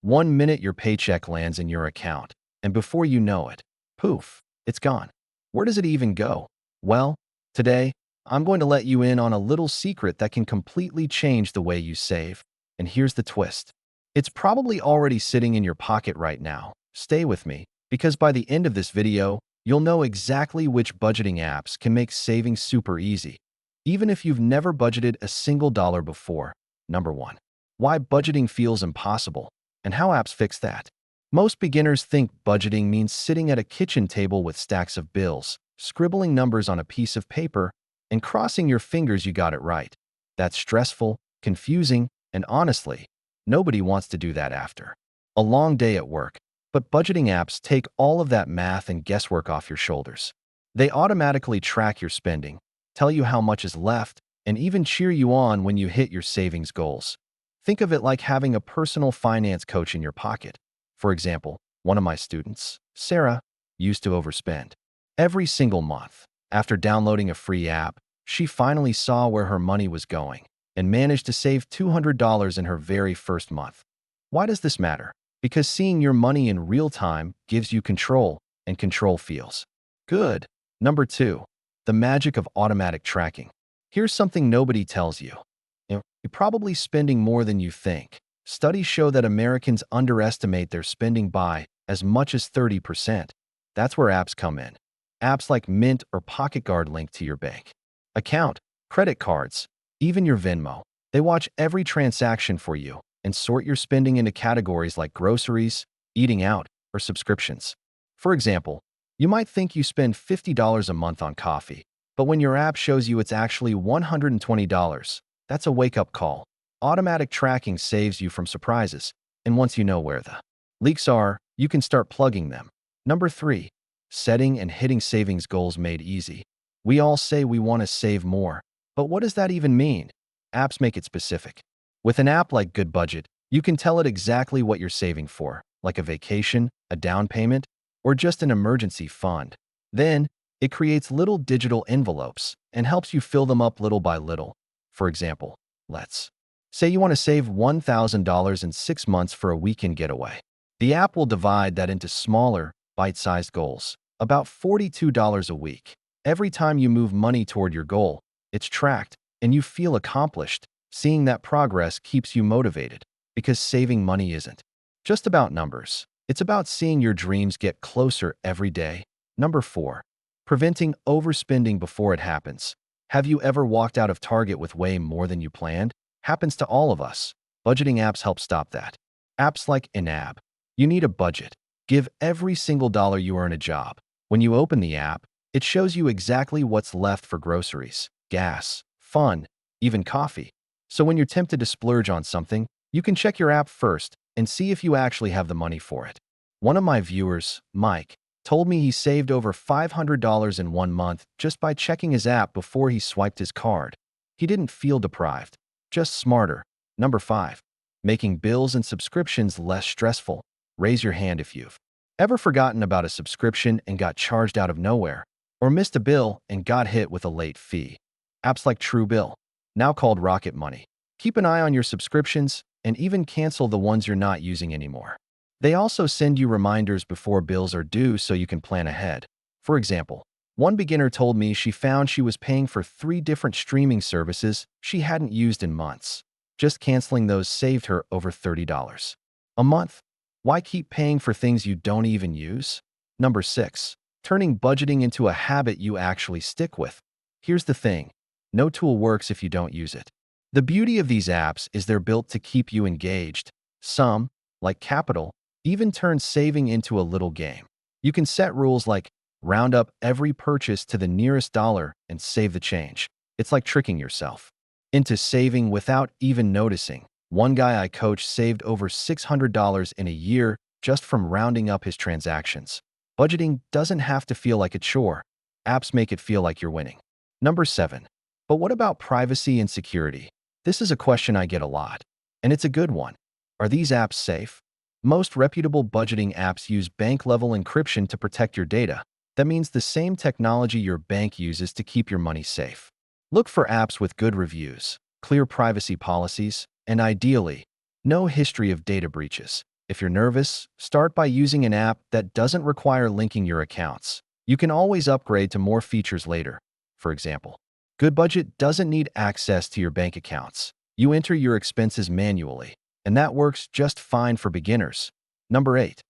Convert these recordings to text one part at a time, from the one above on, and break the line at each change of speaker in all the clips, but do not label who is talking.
One minute your paycheck lands in your account, and before you know it, poof, it's gone. Where does it even go? Well, today, I'm going to let you in on a little secret that can completely change the way you save. And here's the twist. It's probably already sitting in your pocket right now. Stay with me, because by the end of this video, you'll know exactly which budgeting apps can make saving super easy, even if you've never budgeted a single dollar before. Number 1. Why budgeting feels impossible, and how apps fix that. Most beginners think budgeting means sitting at a kitchen table with stacks of bills, scribbling numbers on a piece of paper, and crossing your fingers you got it right. That's stressful, confusing, and honestly, nobody wants to do that after a long day at work. But budgeting apps take all of that math and guesswork off your shoulders. They automatically track your spending, tell you how much is left, and even cheer you on when you hit your savings goals. Think of it like having a personal finance coach in your pocket. For example, one of my students, Sarah, used to overspend every single month. After downloading a free app, she finally saw where her money was going and managed to save $200 in her very first month. Why does this matter? Because seeing your money in real time gives you control, and control feels good. Number 2. The magic of automatic tracking. Here's something nobody tells you. You're probably spending more than you think. Studies show that Americans underestimate their spending by as much as 30%. That's where apps come in. Apps like Mint or Pocket Guard link to your bank account, credit cards, even your Venmo. They watch every transaction for you and sort your spending into categories like groceries, eating out, or subscriptions. For example, you might think you spend $50 a month on coffee, but when your app shows you it's actually $120, that's a wake-up call. Automatic tracking saves you from surprises, and once you know where the leaks are, you can start plugging them. Number 3. Setting and hitting savings goals made easy. We all say we want to save more, but what does that even mean? Apps make it specific. With an app like Good Budget, you can tell it exactly what you're saving for, like a vacation, a down payment, or just an emergency fund. Then, it creates little digital envelopes and helps you fill them up little by little. For example, let's say you want to save $1,000 in 6 months for a weekend getaway. The app will divide that into smaller, bite-sized goals, about $42 a week. Every time you move money toward your goal, it's tracked, and you feel accomplished. Seeing that progress keeps you motivated, because saving money isn't just about numbers. It's about seeing your dreams get closer every day. Number 4. Preventing overspending before it happens. Have you ever walked out of Target with way more than you planned? Happens to all of us. Budgeting apps help stop that. Apps like Inab. You need a budget. Give every single dollar you earn a job. When you open the app, it shows you exactly what's left for groceries, gas, fun, even coffee. So when you're tempted to splurge on something, you can check your app first and see if you actually have the money for it. One of my viewers, Mike, told me he saved over $500 in 1 month just by checking his app before he swiped his card. He didn't feel deprived, just smarter. Number 5. Making bills and subscriptions less stressful. Raise your hand if you've ever forgotten about a subscription and got charged out of nowhere, or missed a bill and got hit with a late fee. Apps like Truebill, now called Rocket Money, keep an eye on your subscriptions and even cancel the ones you're not using anymore. They also send you reminders before bills are due so you can plan ahead. For example, one beginner told me she found she was paying for 3 different streaming services she hadn't used in months. Just canceling those saved her over $30 a month. Why keep paying for things you don't even use? Number 6. Turning budgeting into a habit you actually stick with. Here's the thing. No tool works if you don't use it. The beauty of these apps is they're built to keep you engaged. Some, like Capital, even turn saving into a little game. You can set rules like round up every purchase to the nearest dollar and save the change. It's like tricking yourself into saving without even noticing. One guy I coached saved over $600 in a year just from rounding up his transactions. Budgeting doesn't have to feel like a chore. Apps make it feel like you're winning. Number 7. But what about privacy and security? This is a question I get a lot, and it's a good one. Are these apps safe? Most reputable budgeting apps use bank-level encryption to protect your data. That means the same technology your bank uses to keep your money safe. Look for apps with good reviews, clear privacy policies, and ideally, no history of data breaches. If you're nervous, start by using an app that doesn't require linking your accounts. You can always upgrade to more features later. For example, Good Budget doesn't need access to your bank accounts. You enter your expenses manually, and that works just fine for beginners. Number 8.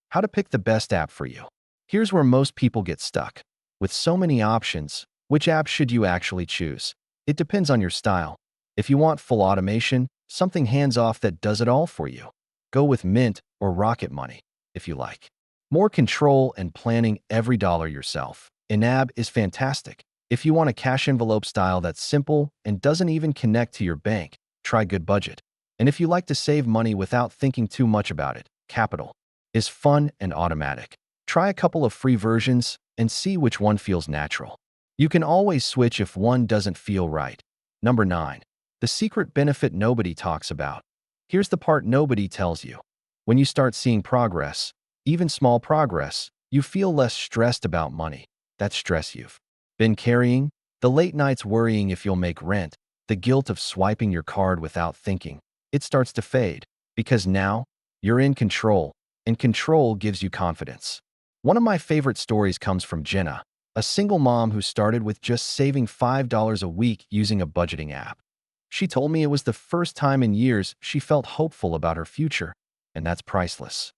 How to pick the best app for you. Here's where most people get stuck. With so many options, which app should you actually choose? It depends on your style. If you want full automation, something hands-off that does it all for you, go with Mint or Rocket Money, if you like. More control and planning every dollar yourself. Inab is fantastic. If you want a cash envelope style that's simple and doesn't even connect to your bank, try Good Budget. And if you like to save money without thinking too much about it, Capital is fun and automatic. Try a couple of free versions and see which one feels natural. You can always switch if one doesn't feel right. Number 9. The secret benefit nobody talks about. Here's the part nobody tells you. When you start seeing progress, even small progress, you feel less stressed about money. That stress you've been carrying, the late nights worrying if you'll make rent, the guilt of swiping your card without thinking, it starts to fade because now you're in control, and control gives you confidence. One of my favorite stories comes from Jenna, a single mom who started with just saving $5 a week using a budgeting app. She told me it was the first time in years she felt hopeful about her future, and that's priceless.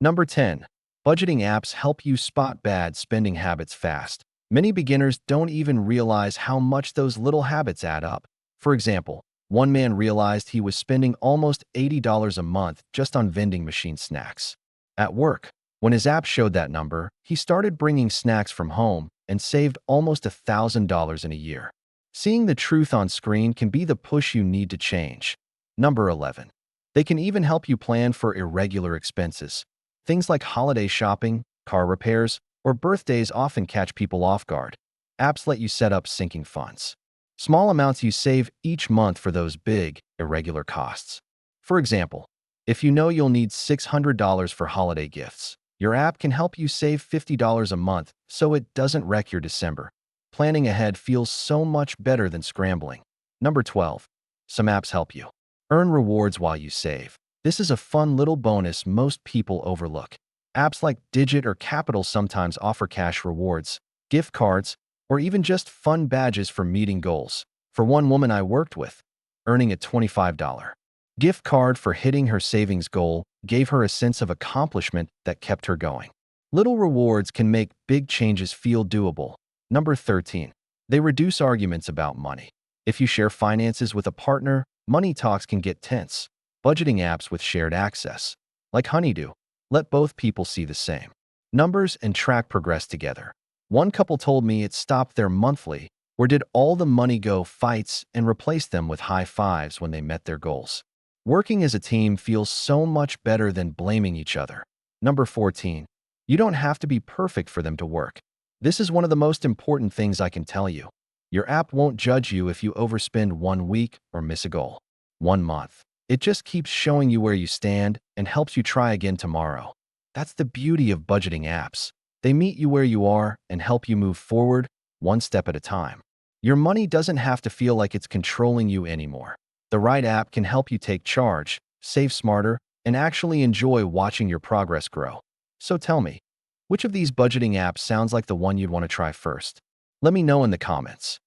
Number 10. Budgeting apps help you spot bad spending habits fast. Many beginners don't even realize how much those little habits add up. For example, one man realized he was spending almost $80 a month just on vending machine snacks. At work, when his app showed that number, he started bringing snacks from home and saved almost $1,000 in a year. Seeing the truth on screen can be the push you need to change. Number 11. They can even help you plan for irregular expenses. Things like holiday shopping, car repairs, or birthdays often catch people off guard. Apps let you set up sinking funds. Small amounts you save each month for those big, irregular costs. For example, if you know you'll need $600 for holiday gifts, your app can help you save $50 a month so it doesn't wreck your December. Planning ahead feels so much better than scrambling. Number 12. Some apps help you earn rewards while you save. This is a fun little bonus most people overlook. Apps like Digit or Capital sometimes offer cash rewards, gift cards, or even just fun badges for meeting goals. For one woman I worked with, earning a $25 gift card for hitting her savings goal gave her a sense of accomplishment that kept her going. Little rewards can make big changes feel doable. Number 13. They reduce arguments about money. If you share finances with a partner, money talks can get tense. Budgeting apps with shared access, like Honeydew, let both people see the same numbers and track progress together. One couple told me it stopped their monthly, or did all the money go fights and replaced them with high fives when they met their goals. Working as a team feels so much better than blaming each other. Number 14. You don't have to be perfect for them to work. This is one of the most important things I can tell you. Your app won't judge you if you overspend 1 week or miss a goal. 1 month. It just keeps showing you where you stand and helps you try again tomorrow. That's the beauty of budgeting apps. They meet you where you are and help you move forward, one step at a time. Your money doesn't have to feel like it's controlling you anymore. The right app can help you take charge, save smarter, and actually enjoy watching your progress grow. So tell me, which of these budgeting apps sounds like the one you'd want to try first? Let me know in the comments.